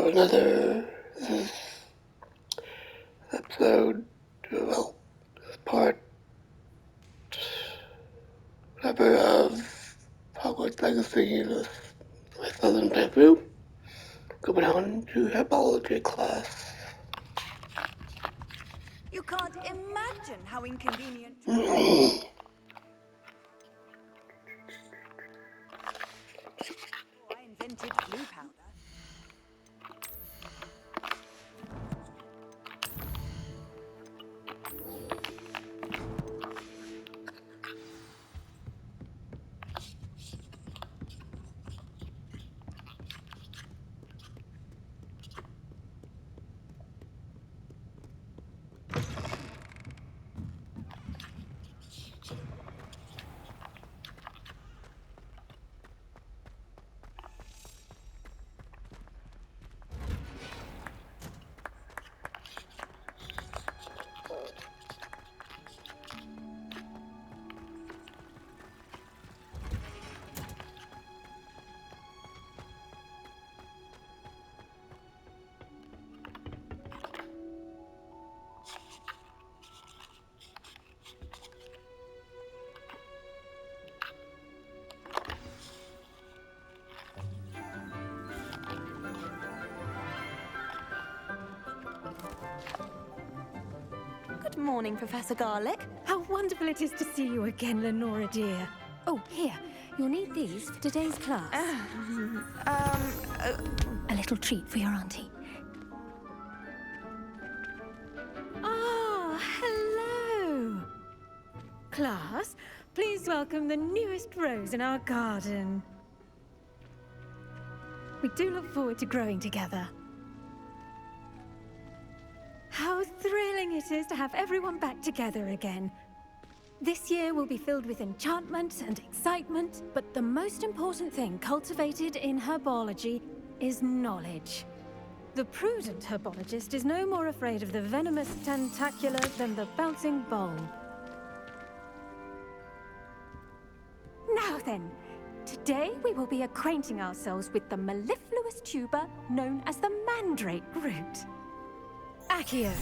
another. This is episode, well, this part, whatever, of Hogwarts Legacy, with my Southern Taboo, going on to herbology class. You can't imagine how inconvenient. I invented blue powder. Good morning, Professor Garlick. How wonderful it is to see you again, Lenora dear. Oh, here. You'll need these for today's class. A little treat for your auntie. Ah, hello. Class, please welcome the newest rose in our garden. We do look forward to growing together. How thrilling it is to have everyone back together again. This year will be filled with enchantment and excitement, but the most important thing cultivated in herbology is knowledge. The prudent herbologist is no more afraid of the venomous tentacular than the bouncing bulb. Now then, today we will be acquainting ourselves with the mellifluous tuber known as the mandrake root. Accio.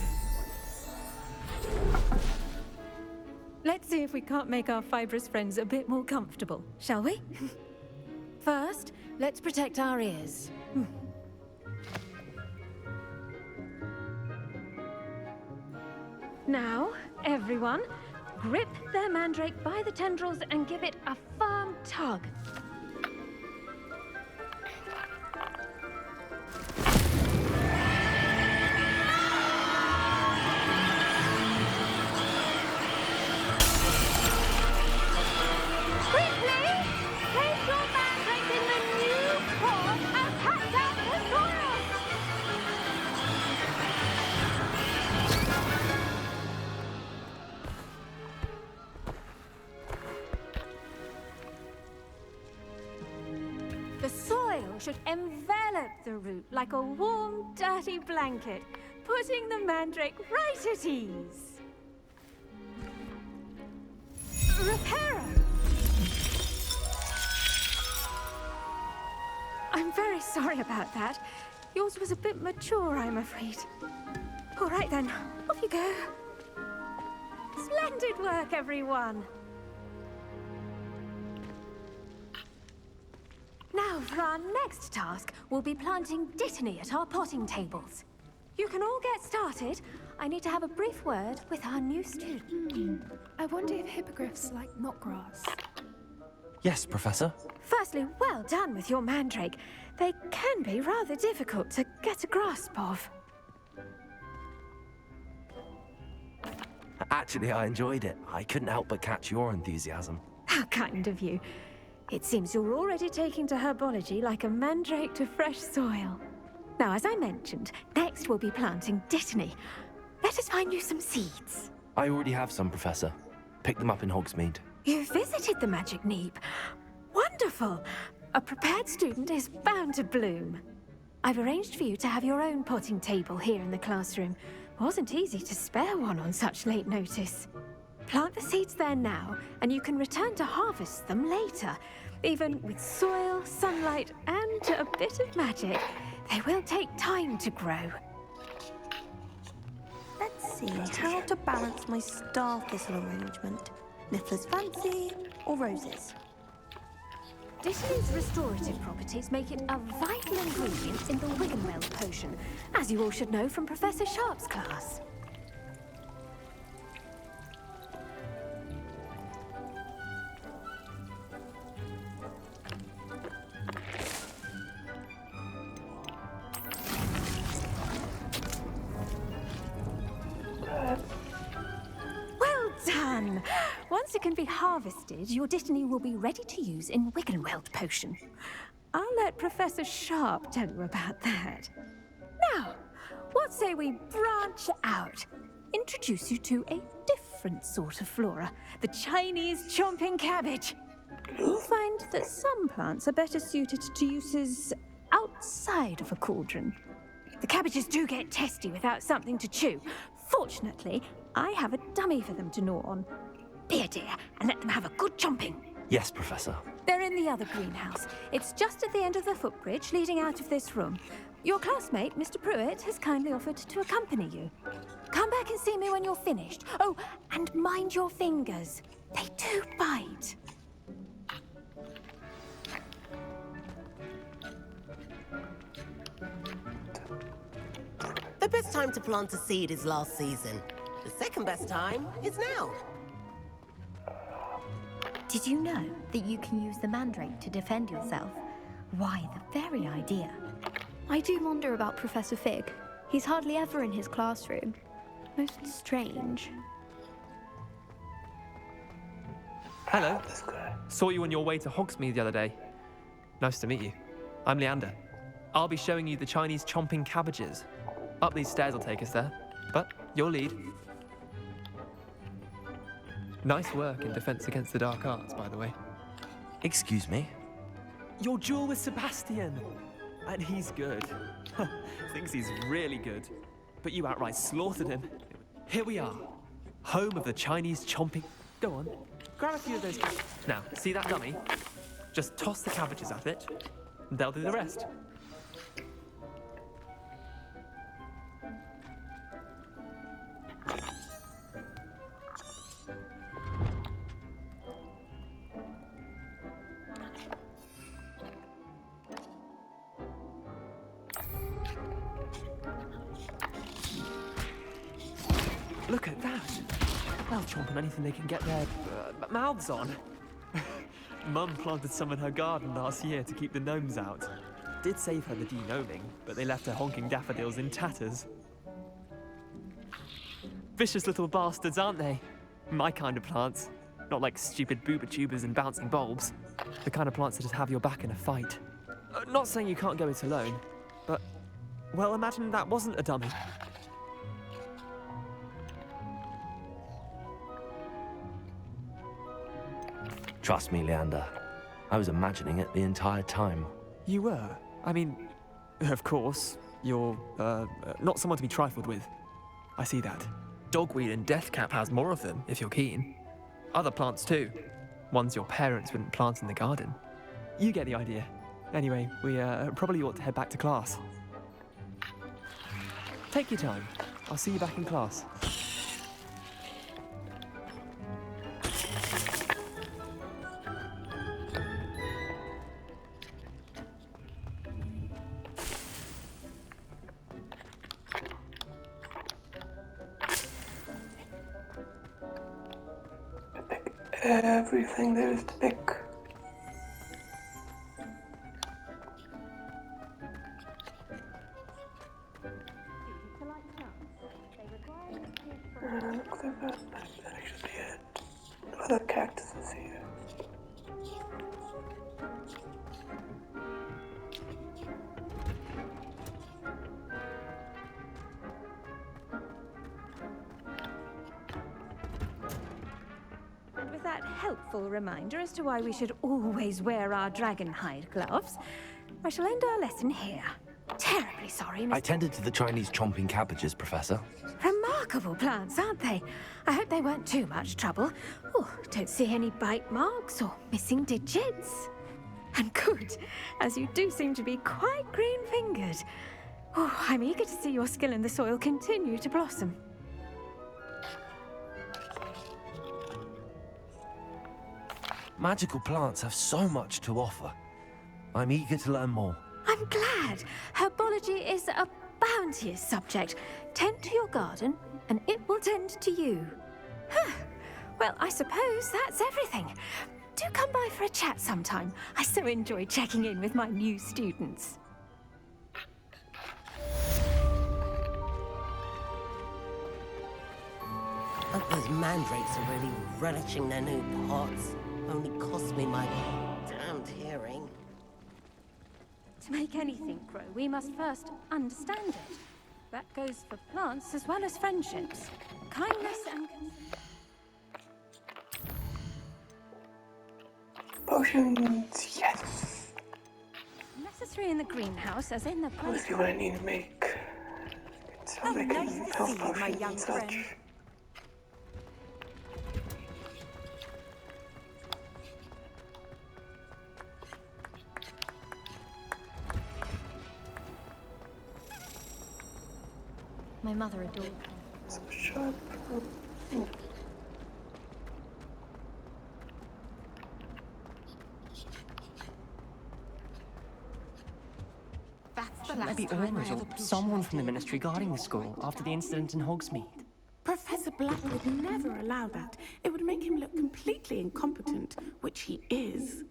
Let's see if we can't make our fibrous friends a bit more comfortable, shall we? First, let's protect our ears. Now, everyone, grip their mandrake by the tendrils and give it a firm tug. The soil should envelop the root like a warm, dirty blanket, putting the mandrake right at ease. Reparo! I'm very sorry about that. Yours was a bit mature, I'm afraid. All right then, off you go. Splendid work, everyone. Now, for our next task, we'll be planting dittany at our potting tables. You can all get started. I need to have a brief word with our new student. I wonder if hippogriffs like knotgrass. Yes, Professor. Firstly, well done with your mandrake. They can be rather difficult to get a grasp of. Actually, I enjoyed it. I couldn't help but catch your enthusiasm. How kind of you. It seems you're already taking to herbology like a mandrake to fresh soil. Now, as I mentioned, next we'll be planting dittany. Let us find you some seeds. I already have some, Professor. Picked them up in Hogsmeade. You visited the Magic Neep. Wonderful! A prepared student is bound to bloom. I've arranged for you to have your own potting table here in the classroom. Wasn't easy to spare one on such late notice. Plant the seeds there now, and you can return to harvest them later. Even with soil, sunlight, and a bit of magic, They will take time to grow. Let's see how to balance my star thistle arrangement. Niffler's fancy or roses? Dittany's restorative properties make it a vital ingredient in the Wiggenweld potion, as you all should know from Professor Sharp's class. Well done! Once it can be harvested, your Dittany will be ready to use in Wiggenweld potion. I'll let Professor Sharp tell you about that. Now, what say we branch out? Introduce you to a different sort of flora, the Chinese chomping cabbage. You'll find that some plants are better suited to uses outside of a cauldron. The cabbages do get testy without something to chew. Fortunately, I have a dummy for them to gnaw on. Be a dear and let them have a good chomping. Yes, Professor. They're in the other greenhouse. It's just at the end of the footbridge leading out of this room. Your classmate, Mr. Pruitt, has kindly offered to accompany you. Come back and see me when you're finished. Oh, and mind your fingers. They do bite. The best time to plant a seed is last season. The second best time is now. Did you know that you can use the mandrake to defend yourself? Why, the very idea. I do wonder about Professor Fig. He's hardly ever in his classroom. Most strange. Hello. Saw you on your way to Hogsmeade the other day. Nice to meet you. I'm Leander. I'll be showing you the Chinese chomping cabbages. Up these stairs will take us there, but your lead. Nice work in Defense Against the Dark Arts, by the way. Excuse me? Your duel with Sebastian! And he's good. Thinks he's really good. But you outright slaughtered him. Here we are, home of the Chinese chomping... Go on, grab a few of those... Now, see that dummy? Just toss the cabbages at it, and they'll do the rest. Look at that. They'll chomp on anything they can get their mouths on. Mum planted some in her garden last year to keep the gnomes out. Did save her the de-gnoming, but they left her honking daffodils in tatters. Vicious little bastards, aren't they? My kind of plants. Not like stupid booba tubers and bouncing bulbs. The kind of plants that just have your back in a fight. Not saying you can't go it alone, but... Well, imagine that wasn't a dummy. Trust me, Leander. I was imagining it the entire time. You were? I mean, of course, you're, not someone to be trifled with. I see that. Dogweed and deathcap has more of them, if you're keen. Other plants too. Ones your parents wouldn't plant in the garden. You get the idea. Anyway, we probably ought to head back to class. Take your time. I'll see you back in class. Everything there is to pick. Looks like that should be it. Other cactuses here. With that helpful reminder as to why we should always wear our dragonhide gloves, I shall end our lesson here. Terribly sorry, Mr. I tended to the Chinese chomping cabbages, Professor. Remarkable plants, aren't they? I hope they weren't too much trouble. Oh, don't see any bite marks or missing digits. And good, as you do seem to be quite green-fingered. Oh, I'm eager to see your skill in the soil continue to blossom. Magical plants have so much to offer. I'm eager to learn more. I'm glad. Herbology is a bounteous subject. Tend to your garden, and it will tend to you. Huh. Well, I suppose that's everything. Do come by for a chat sometime. I so enjoy checking in with my new students. Hope those mandrakes are really relishing their new pots. Only cost me my damned hearing. To make anything grow, we must first understand it. That goes for plants as well as friendships. Kindness and... Potions, yes. necessary in the greenhouse as in the What do I need to make? Start making health potions and such. My mother adored her. So sharp. That's the last time Aurors or someone from the Ministry guarding the school after the incident in Hogsmeade. Professor Black would never allow that. It would make him look completely incompetent, which he is.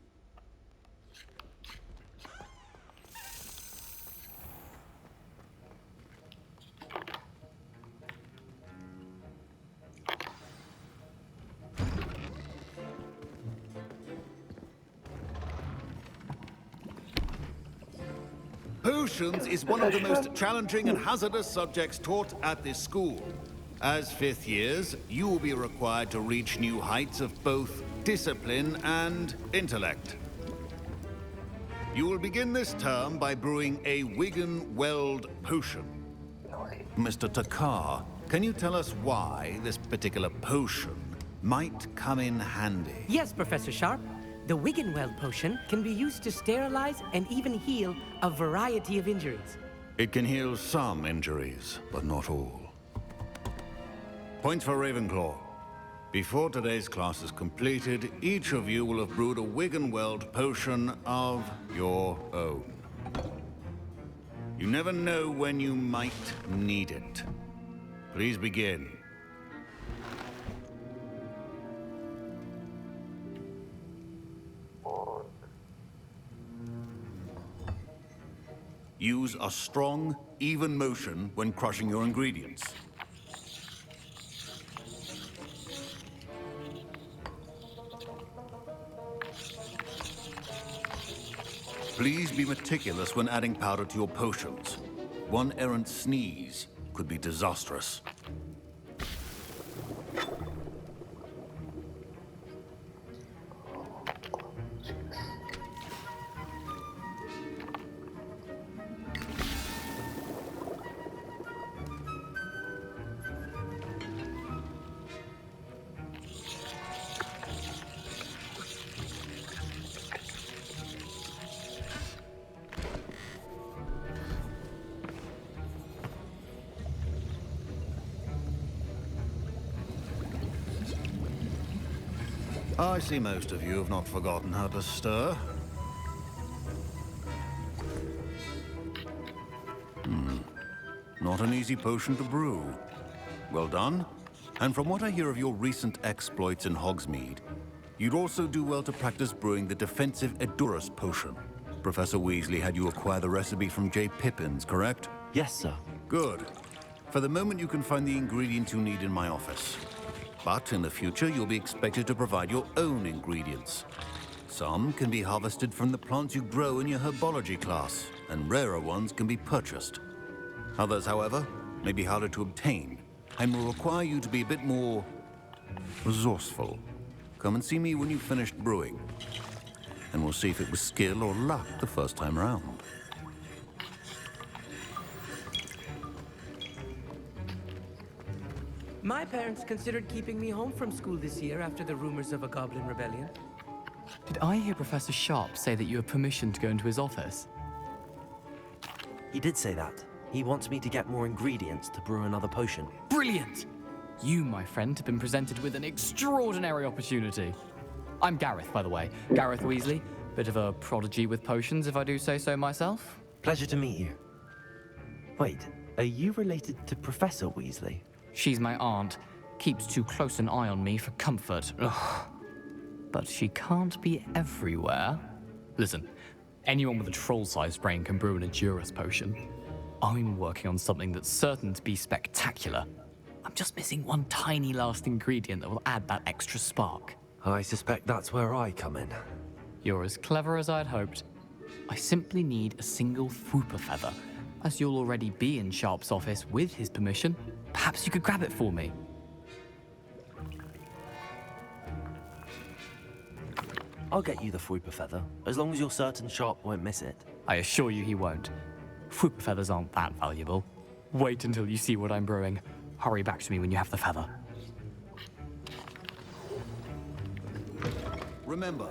Potions is one of the most challenging and hazardous subjects taught at this school. As fifth years, you will be required to reach new heights of both discipline and intellect. You will begin this term by brewing a Wigan-Weld potion. Mr. Takar, can you tell us why this particular potion might come in handy? Yes, Professor Sharp. The Wigan-Weld potion can be used to sterilize and even heal a variety of injuries. It can heal some injuries, but not all. Points for Ravenclaw. Before today's class is completed, each of you will have brewed a Wigan-Weld potion of your own. You never know when you might need it. Please begin. Use a strong, even motion when crushing your ingredients. Please be meticulous when adding powder to your potions. One errant sneeze could be disastrous. I see most of you have not forgotten how to stir. Not an easy potion to brew. Well done. And from what I hear of your recent exploits in Hogsmeade, you'd also do well to practice brewing the defensive Edurus potion. Professor Weasley had you acquire the recipe from J. Pippins, correct? Yes, sir. Good. For the moment, you can find the ingredients you need in my office. But in the future, you'll be expected to provide your own ingredients. Some can be harvested from the plants you grow in your herbology class, and rarer ones can be purchased. Others, however, may be harder to obtain, and will require you to be a bit more resourceful. Come and see me when you've finished brewing, and we'll see if it was skill or luck the first time round. My parents considered keeping me home from school this year after the rumors of a goblin rebellion. Did I hear Professor Sharp say that you have permission to go into his office? He did say that. He wants me to get more ingredients to brew another potion. Brilliant! You, my friend, have been presented with an extraordinary opportunity. I'm Gareth, by the way. Gareth Weasley. Bit of a prodigy with potions, if I do say so myself. Pleasure to meet you. Wait, are you related to Professor Weasley? She's my aunt. Keeps too close an eye on me for comfort. Ugh. But she can't be everywhere. Listen, anyone with a troll-sized brain can brew an Edurus potion. I'm working on something that's certain to be spectacular. I'm just missing one tiny last ingredient that will add that extra spark. I suspect that's where I come in. You're as clever as I'd hoped. I simply need a single Fwooper feather. As you'll already be in Sharp's office with his permission, perhaps you could grab it for me. I'll get you the Fwooper feather, as long as you're certain Sharp won't miss it. I assure you he won't. Fwooper feathers aren't that valuable. Wait until you see what I'm brewing. Hurry back to me when you have the feather. Remember,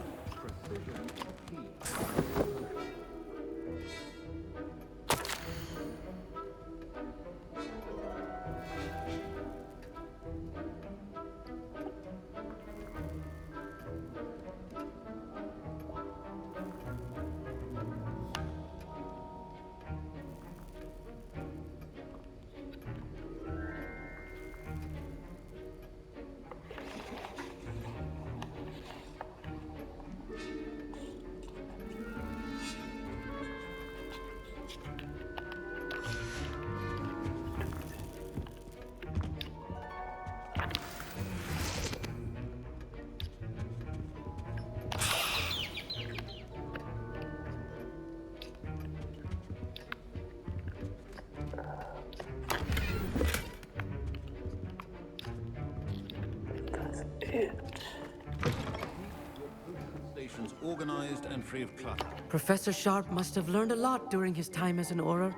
stations organized and free of clutter. Professor Sharp must have learned a lot during his time as an Auror.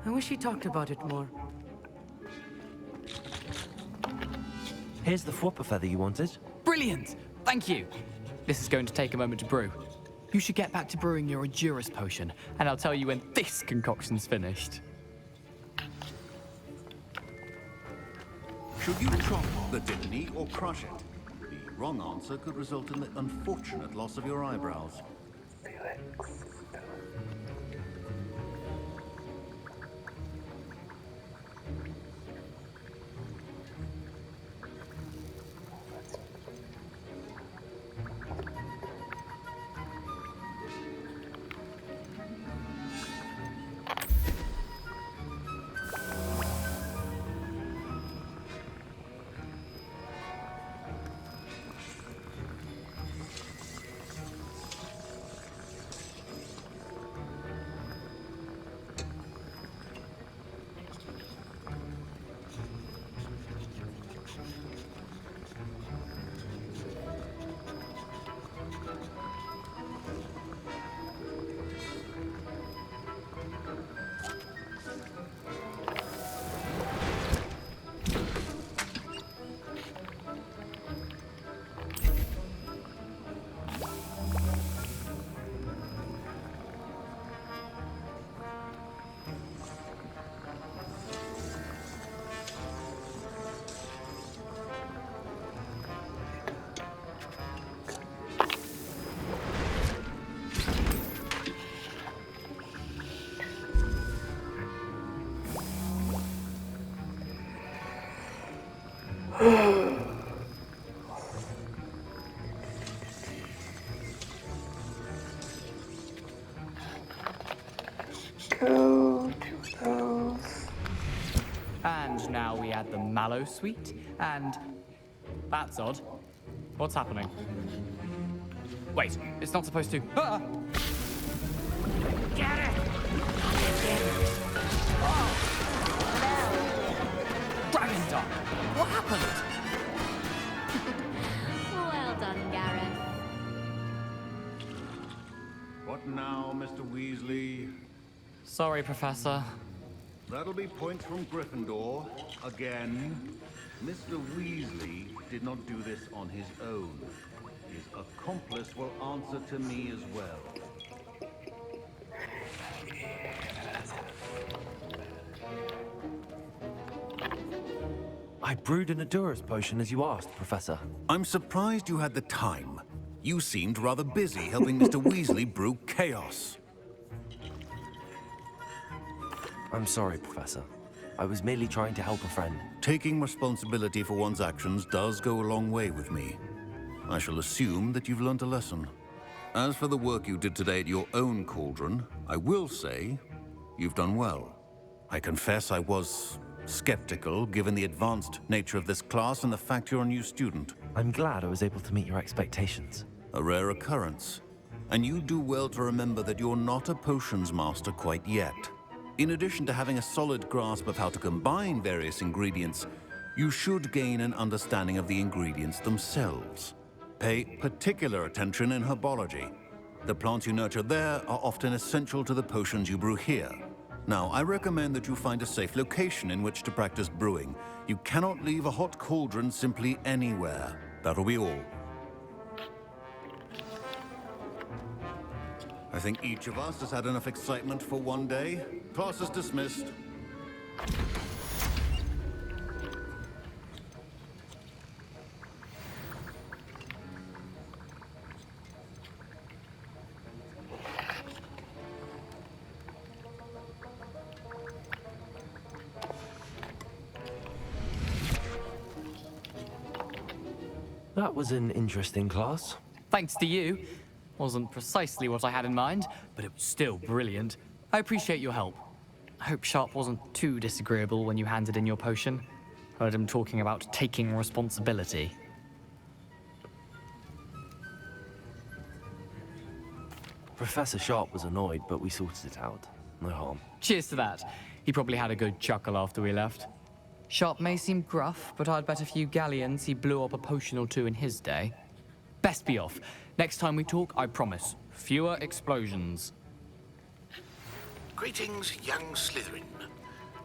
I wish he talked about it more. Here's the Fwooper feather you wanted. Brilliant! Thank you! This is going to take a moment to brew. You should get back to brewing your Edurus potion, and I'll tell you when this concoction's finished. Should you chop the dignity or crush it? The wrong answer could result in the unfortunate loss of your eyebrows. Go to those. And now we add the mallow sweet, and... That's odd. What's happening? Wait, it's not supposed to... Ah! Get it! Dragon Dog! What happened? Well done, Gareth. What now, Mr. Weasley? Sorry, Professor. That'll be points from Gryffindor. Again. Mr. Weasley did not do this on his own. his accomplice will answer to me as well. I brewed an Adurus potion as you asked, Professor. I'm surprised you had the time. You seemed rather busy helping Mr. Weasley brew chaos. I'm sorry, Professor. I was merely trying to help a friend. Taking responsibility for one's actions does go a long way with me. I shall assume that you've learnt a lesson. As for the work you did today at your own cauldron, I will say you've done well. I confess I was skeptical, given the advanced nature of this class and the fact you're a new student. I'm glad I was able to meet your expectations. A rare occurrence. And you do well to remember that you're not a potions master quite yet. In addition to having a solid grasp of how to combine various ingredients, you should gain an understanding of the ingredients themselves. Pay particular attention in herbology. The plants you nurture there are often essential to the potions you brew here. Now, I recommend that you find a safe location in which to practice brewing. You cannot leave a hot cauldron simply anywhere. That'll be all. I think each of us has had enough excitement for one day. Class is dismissed. That was an interesting class. Thanks to you. Wasn't precisely what I had in mind, but it was still brilliant. I appreciate your help. I hope Sharp wasn't too disagreeable when you handed in your potion. Heard him talking about taking responsibility. Professor Sharp was annoyed, but we sorted it out. No harm. Cheers to that. He probably had a good chuckle after we left. Sharp may seem gruff, but I'd bet a few galleons he blew up a potion or two in his day. Best be off. Next time we talk, I promise, fewer explosions. Greetings, young Slytherin.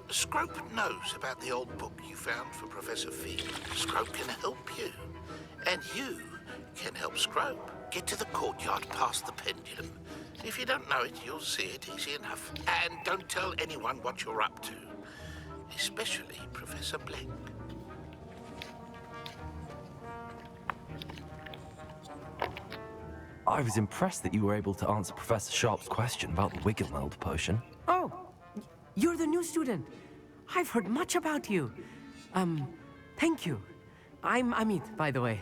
Scrope knows about the old book you found for Professor Fig. Scrope can help you. And you can help Scrope. Get to the courtyard past the pendulum. If you don't know it, you'll see it easy enough. And don't tell anyone what you're up to. Especially Professor Blank. I was impressed that you were able to answer Professor Sharp's question about the Wiggenweld potion. Oh, you're the new student. I've heard much about you. Thank you. I'm Amit, by the way.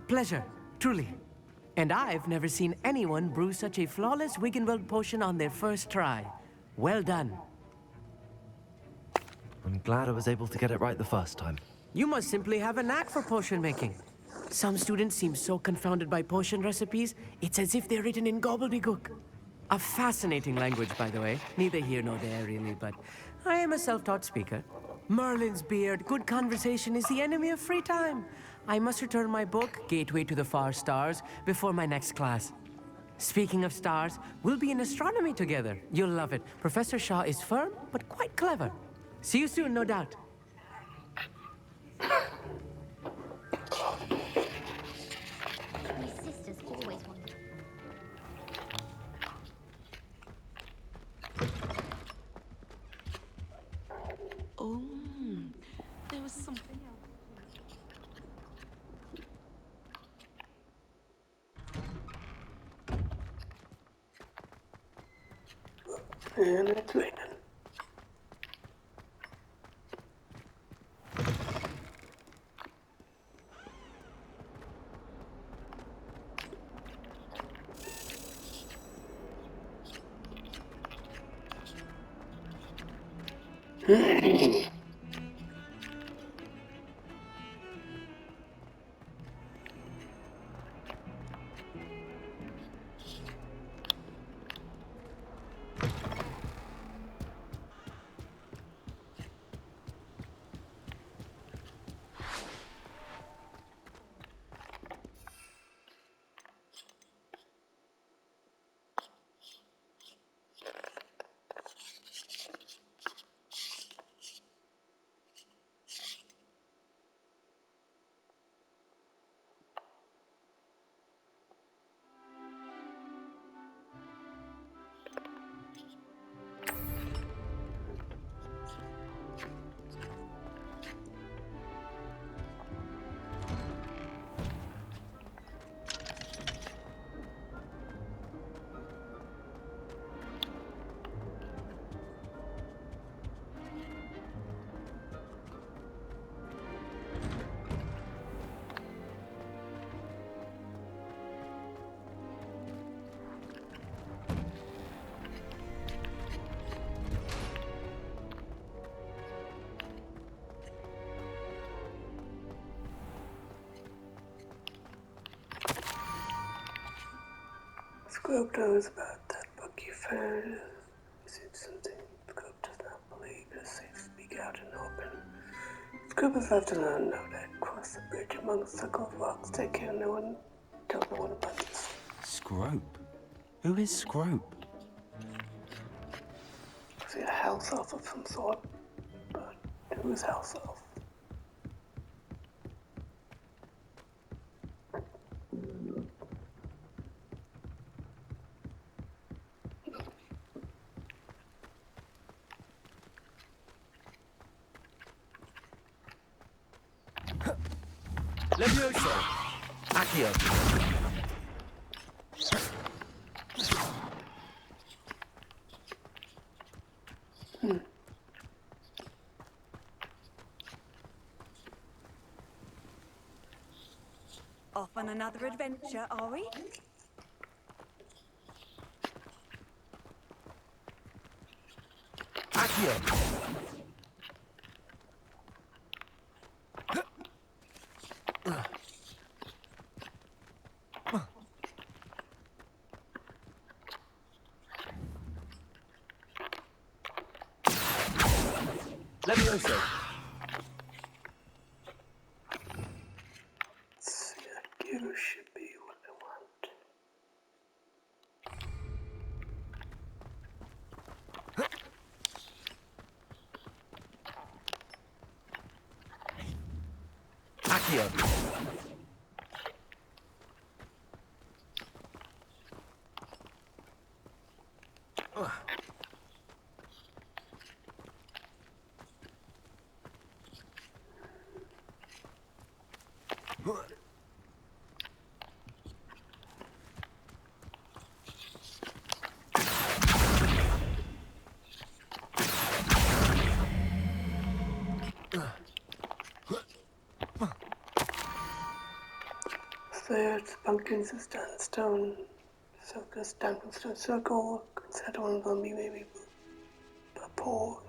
Pleasure, truly. And I've never seen anyone brew such a flawless Wiggenweld potion on their first try. Well done. I'm glad I was able to get it right the first time. You must simply have a knack for potion making. Some students seem so confounded by potion recipes, it's as if they're written in gobbledygook. A fascinating language, by the way. Neither here nor there, really, but I am a self-taught speaker. Merlin's beard, good conversation is the enemy of free time. I must return my book, Gateway to the Far Stars, before my next class. Speaking of stars, we'll be in astronomy together. You'll love it. Professor Shaw is firm, but quite clever. See you soon, no doubt. My sisters always wanted. Oh, there was something else. And it's raining. Scrope knows about that book you found. Is it something Scrope does not believe is safe to speak out in open? Scrope is left alone now that cross the bridge among a circle of rocks. Take care tell no one about this. Scrope? Who is Scrope? Is he a house elf of some sort? But who is house elf? Levioso! Accio! Off on another adventure, are we? Accio! Levioso! You should be what I want. Accio! Stairs, pumpkins is done stone, circus, stone circle, consider one of them be maybe a poor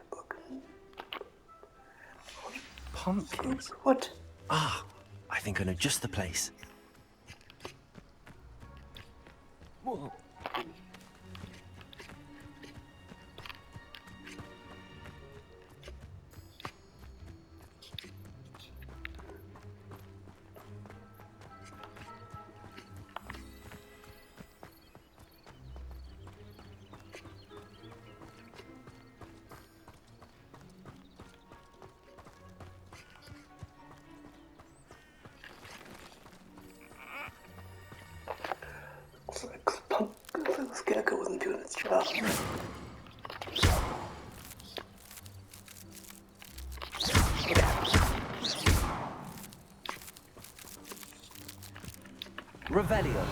broken. Pumpkins? What? Ah, I think I know just the place. Whoa. The scarecrow wasn't doing its job. Revelio.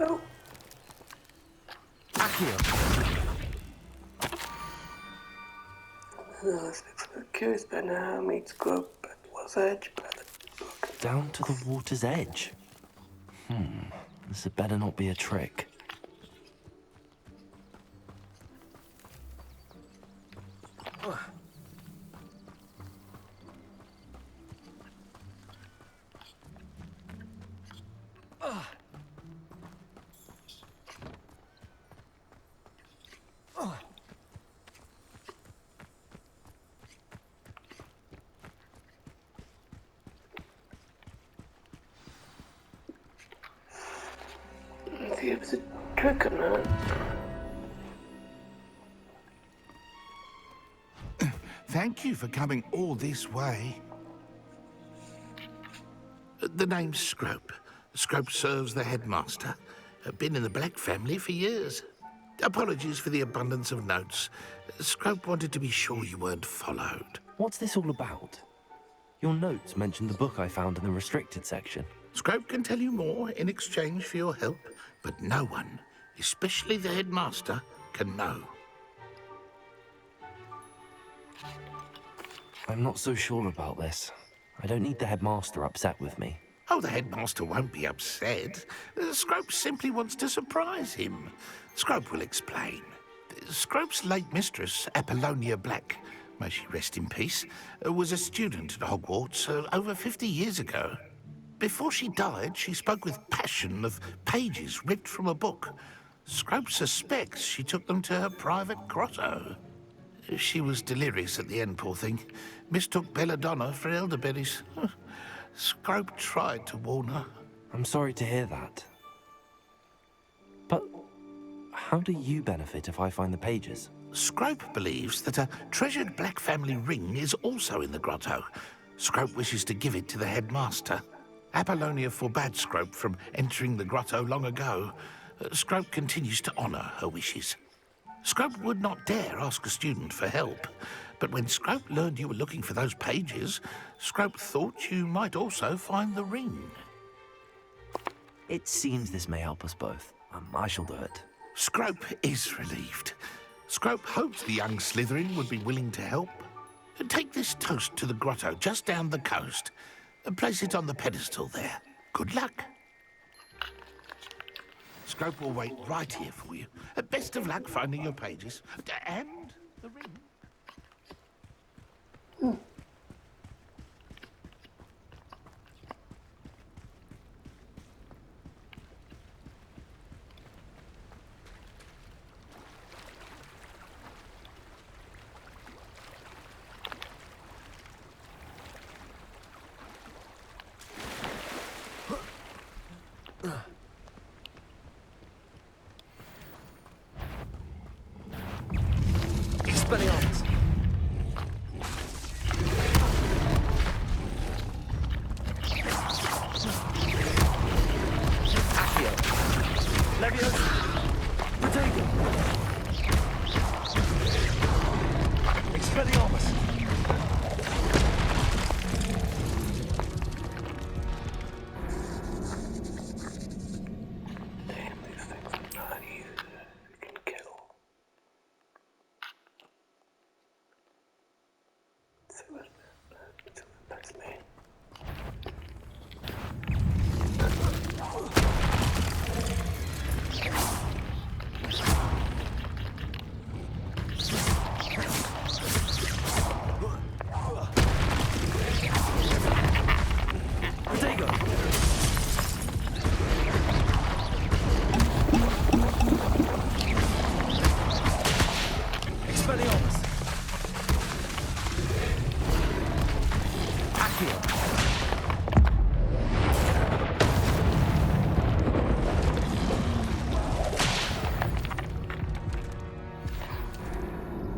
Oh. This makes me curious by now. Meets Grove at the water's edge. Down to the water's edge? This had better not be a trick. Let's see if it's a trick or not. Thank you for coming all this way. The name's Scrope. Scrope serves the headmaster. Been in the Black family for years. Apologies for the abundance of notes. Scrope wanted to be sure you weren't followed. What's this all about? Your notes mentioned the book I found in the restricted section. Scrope can tell you more in exchange for your help, but no one, especially the headmaster, can know. I'm not so sure about this. I don't need the headmaster upset with me. Oh, the headmaster won't be upset. Scrope simply wants to surprise him. Scrope will explain. Scrope's late mistress, Apollonia Black, may she rest in peace, was a student at Hogwarts over 50 years ago. Before she died, she spoke with passion of pages ripped from a book. Scrope suspects she took them to her private grotto. She was delirious at the end, poor thing. Mistook belladonna for elderberries. Scrope tried to warn her. I'm sorry to hear that. But how do you benefit if I find the pages? Scrope believes that a treasured Black family ring is also in the grotto. Scrope wishes to give it to the headmaster. Apollonia forbade Scrope from entering the grotto long ago. Scrope continues to honour her wishes. Scrope would not dare ask a student for help, but when Scrope learned you were looking for those pages, Scrope thought you might also find the ring. It seems this may help us both. I shall do it. Scrope is relieved. Scrope hopes the young Slytherin would be willing to help. Take this toast to the grotto just down the coast and place it on the pedestal there. Good luck. Scrope will wait right here for you. Best of luck finding your pages. And the ring. Expelliarmus! Accio! Leviosa! Protego! Expelliarmus! Damn, these things are not easy. You can kill. Let's see what that's me. Protego! Expelliarmus! Accio!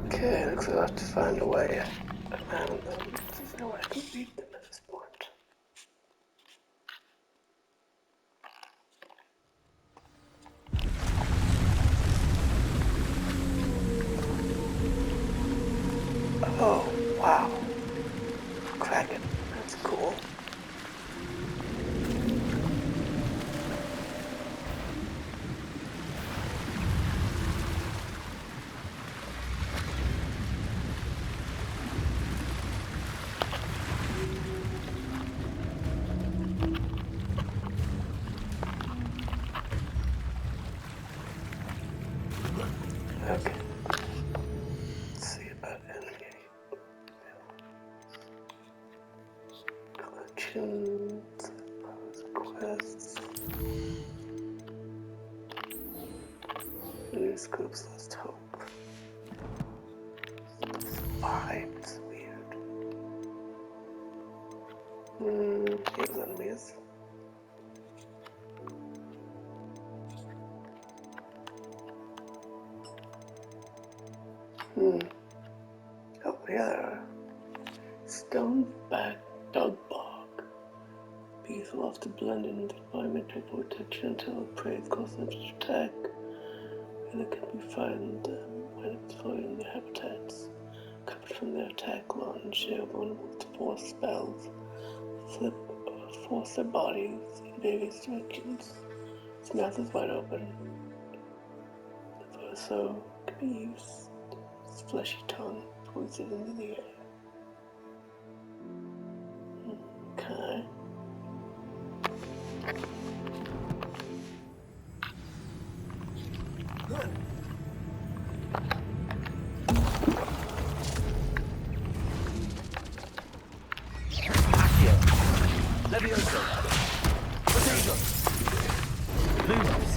Okay, looks like I have to find a way around them. There's no way I can beat them at this point. Oh, wow. Kraken. That's cool. Okay. Let's see about enemy. Collections, quests. News groups, let's hope. Vibes, weird. Here's enemies. Oh, yeah, there are. Stoneback dog bog. Bees will often blend in with the environment to avoid detection until a prey is close enough to attack. And it can be found when exploring their habitats. Covered from their attack launch, they are vulnerable to force spells. Force their bodies in various directions. Its mouth is wide open. The torso can be used. Its fleshy tongue pointed into the air. Okay. Accio. Levioso. Potato. Lumos.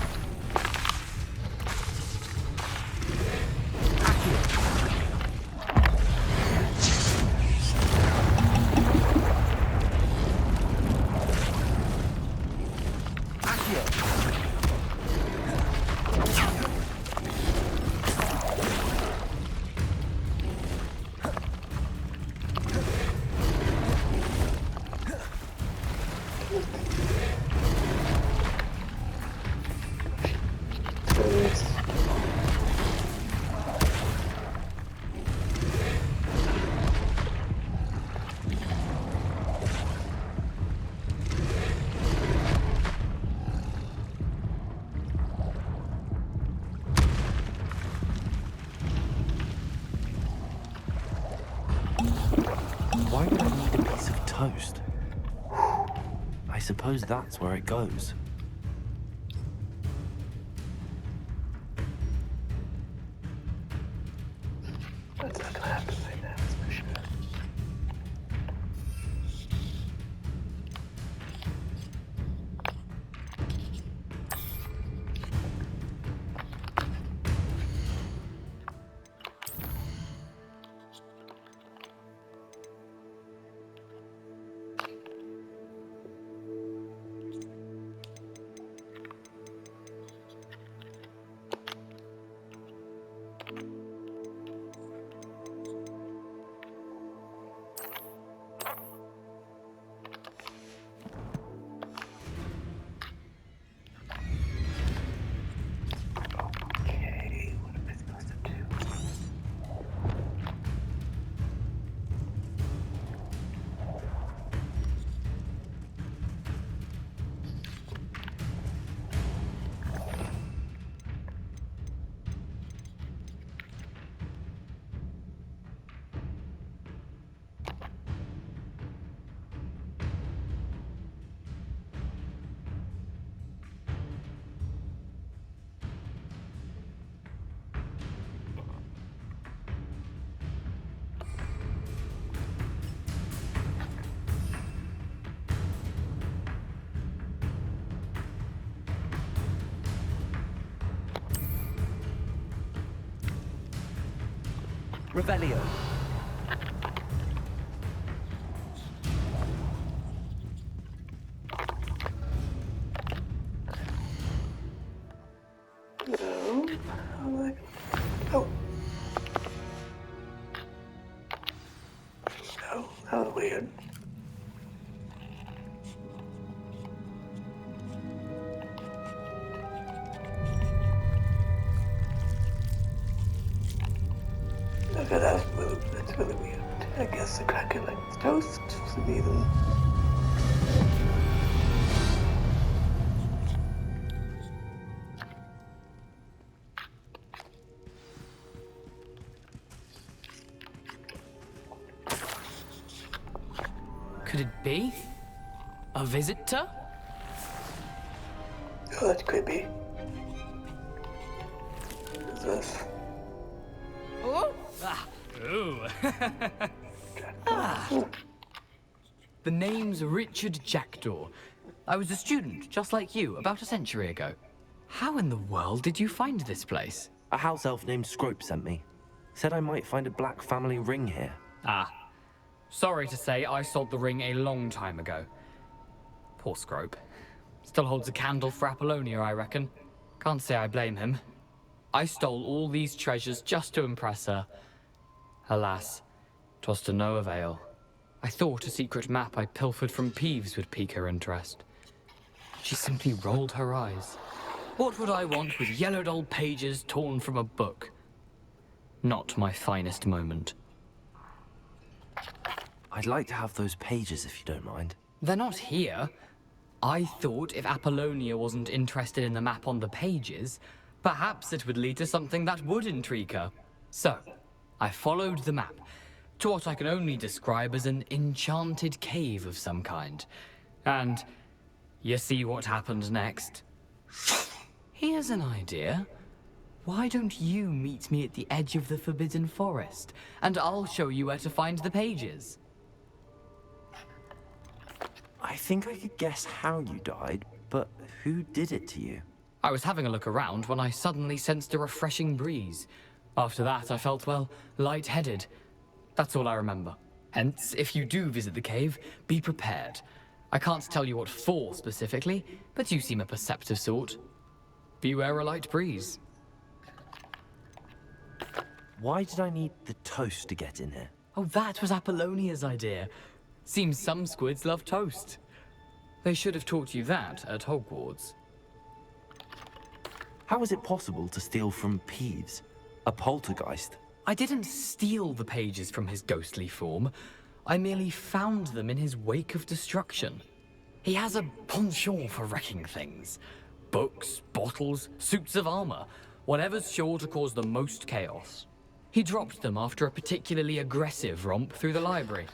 Why would I need a piece of toast? I suppose that's where it goes. That's not gonna happen right now, that's for sure. Okay, what am I supposed to do? Revelio. No. I'm like, oh. No, that was weird. Okay, that's really weird. I guess the Kraken likes toast, so be them. Could it be? A visitor? Oh, that's creepy. Who's this? Oh! Ah. Ooh. Ah. The name's Richard Jackdaw. I was a student, just like you, about a century ago. How in the world did you find this place? A house elf named Scrope sent me. Said I might find a black family ring here. Ah. Sorry to say, I sold the ring a long time ago. Poor Scrope. Still holds a candle for Apollonia, I reckon. Can't say I blame him. I stole all these treasures just to impress her. Alas, 'twas to no avail. I thought a secret map I pilfered from Peeves would pique her interest. She simply rolled her eyes. What would I want with yellowed old pages torn from a book? Not my finest moment. I'd like to have those pages if you don't mind. They're not here. I thought if Apollonia wasn't interested in the map on the pages, perhaps it would lead to something that would intrigue her. So, I followed the map, to what I can only describe as an enchanted cave of some kind. And you see what happened next? Here's an idea. Why don't you meet me at the edge of the Forbidden Forest, and I'll show you where to find the pages? I think I could guess how you died, but who did it to you? I was having a look around when I suddenly sensed a refreshing breeze. After that, I felt, well, lightheaded. That's all I remember. Hence, if you do visit the cave, be prepared. I can't tell you what for specifically, but you seem a perceptive sort. Beware a light breeze. Why did I need the toast to get in here? Oh, that was Apollonia's idea. Seems some squids love toast. They should have taught you that at Hogwarts. How is it possible to steal from Peeves, a poltergeist? I didn't steal the pages from his ghostly form. I merely found them in his wake of destruction. He has a penchant for wrecking things. Books, bottles, suits of armor, whatever's sure to cause the most chaos. He dropped them after a particularly aggressive romp through the library.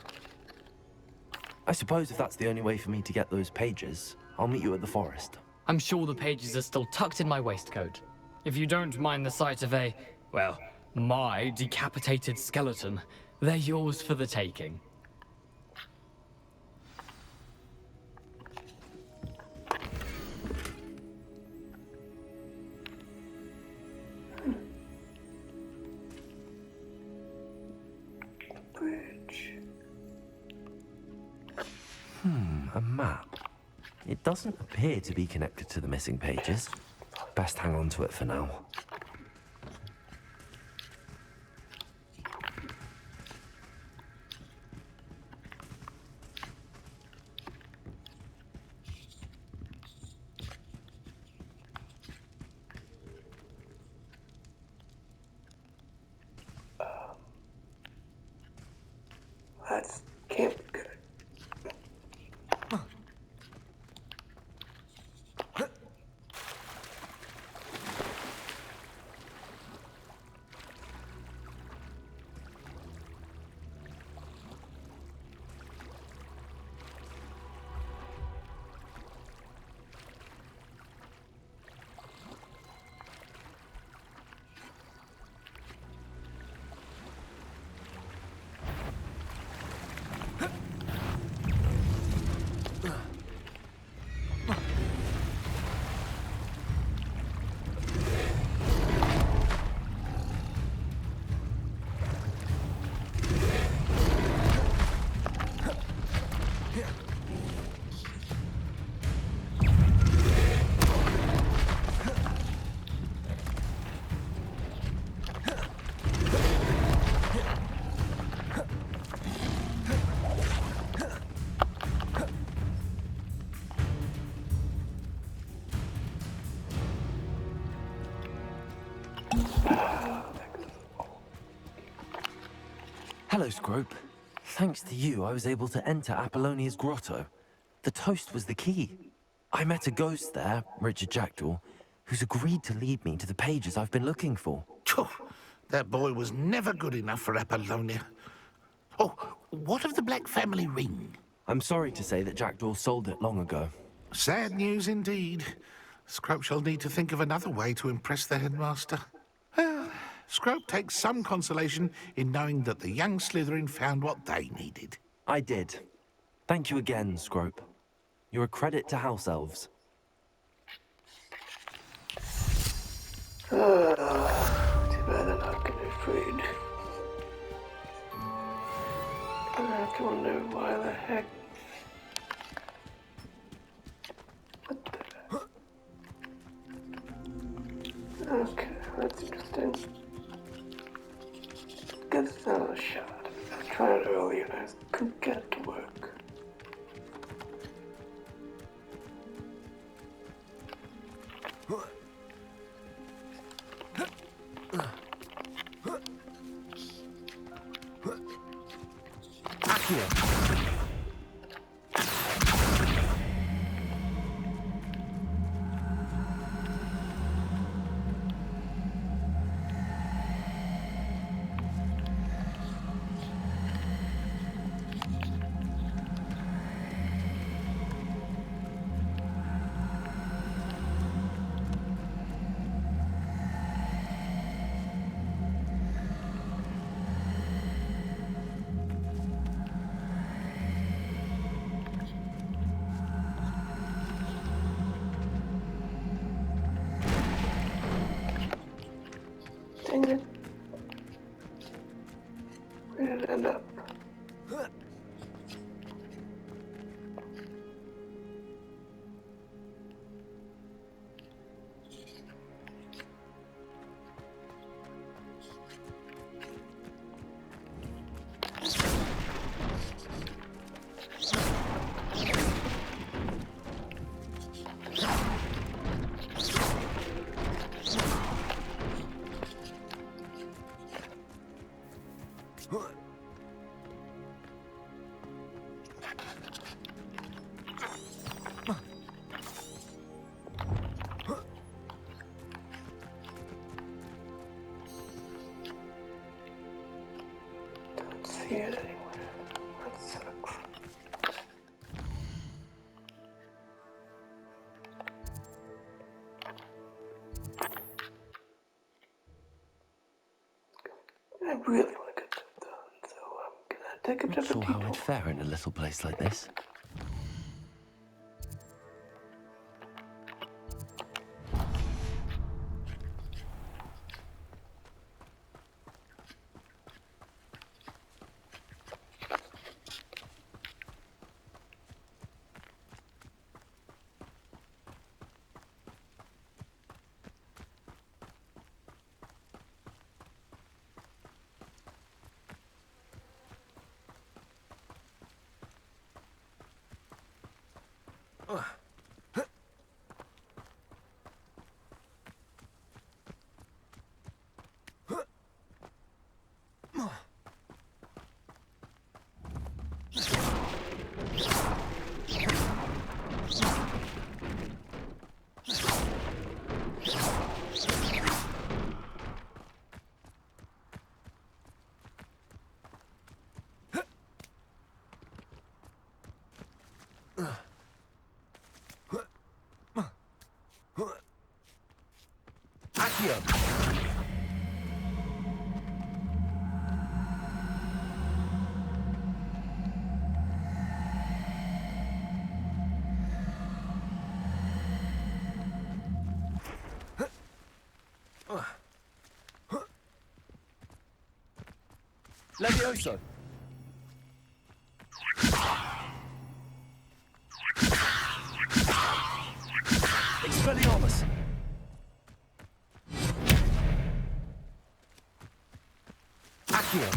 I suppose if that's the only way for me to get those pages, I'll meet you at the forest. I'm sure the pages are still tucked in my waistcoat. If you don't mind the sight of a, well, my decapitated skeleton, they're yours for the taking. A map. It doesn't appear to be connected to the missing pages. Best hang on to it for now. That can't be good. Hello, Scrope. Thanks to you, I was able to enter Apollonia's grotto. The toast was the key. I met a ghost there, Richard Jackdaw, who's agreed to lead me to the pages I've been looking for. Phew, that boy was never good enough for Apollonia. Oh, what of the Black family ring? I'm sorry to say that Jackdaw sold it long ago. Sad news indeed. Scrope shall need to think of another way to impress the headmaster. Well, Scrope takes some consolation in knowing that the young Slytherin found what they needed. I did. Thank you again, Scrope. You're a credit to House Elves. Too bad they're not getting freed. I have to wonder why the heck. What the? Okay, that's interesting. Give this another shot. I tried it earlier and I couldn't get it to work. stand up. Don't see it anywhere. That sucks. I really want to get that done, so I'm gonna take a Not trip sure to how people. I'd fare in a little place like this. Levioso. Expelliarmus. Accio.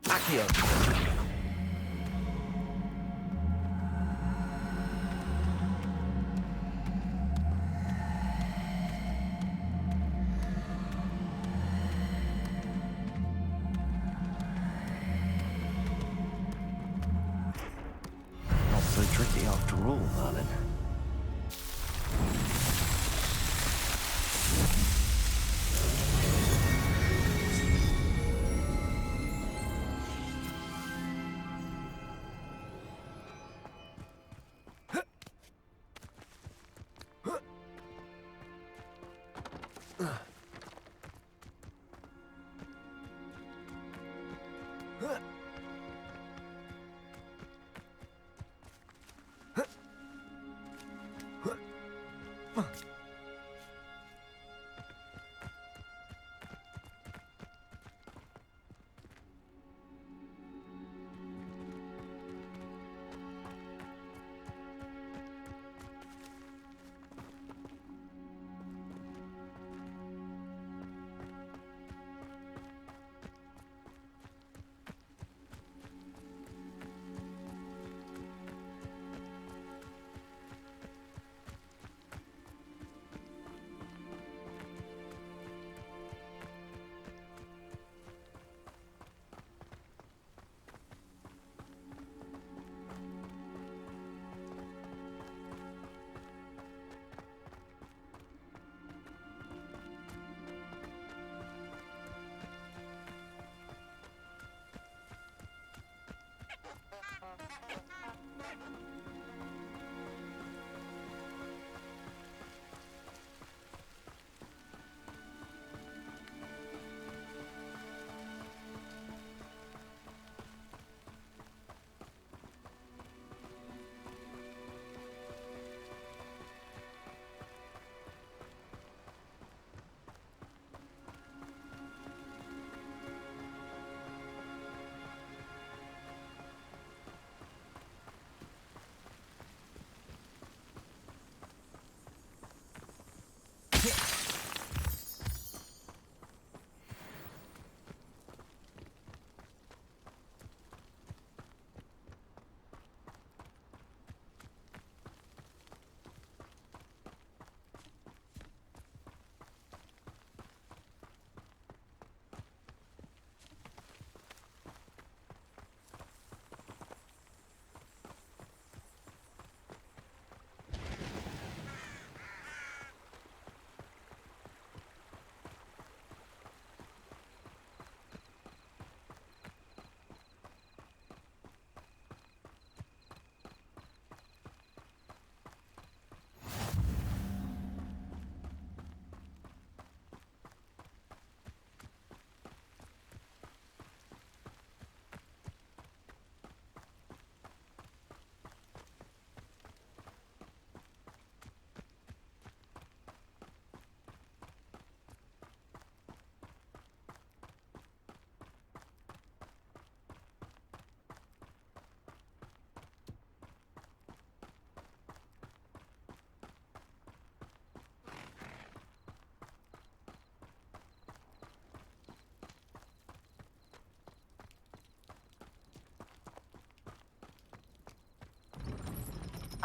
Accio. Not so tricky after all, Merlin.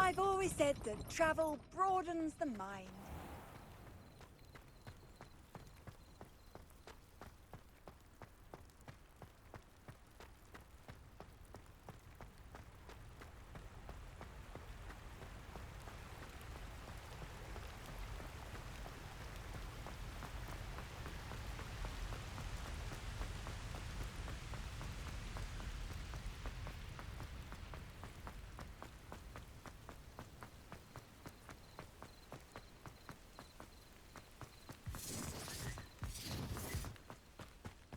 I've always said that travel broadens the mind.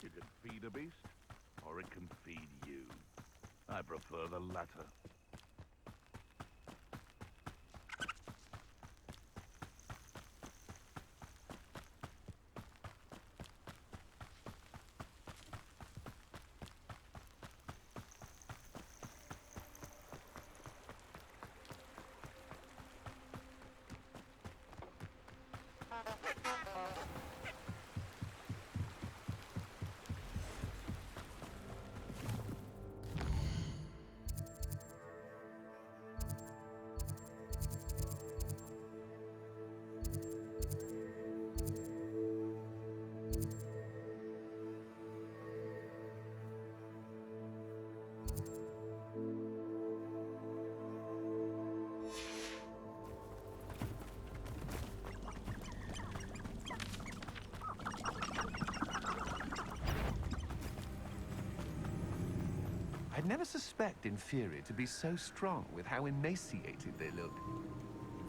You can feed a beast, or it can feed you. I prefer the latter. I'd never suspect Inferi to be so strong with how emaciated they look.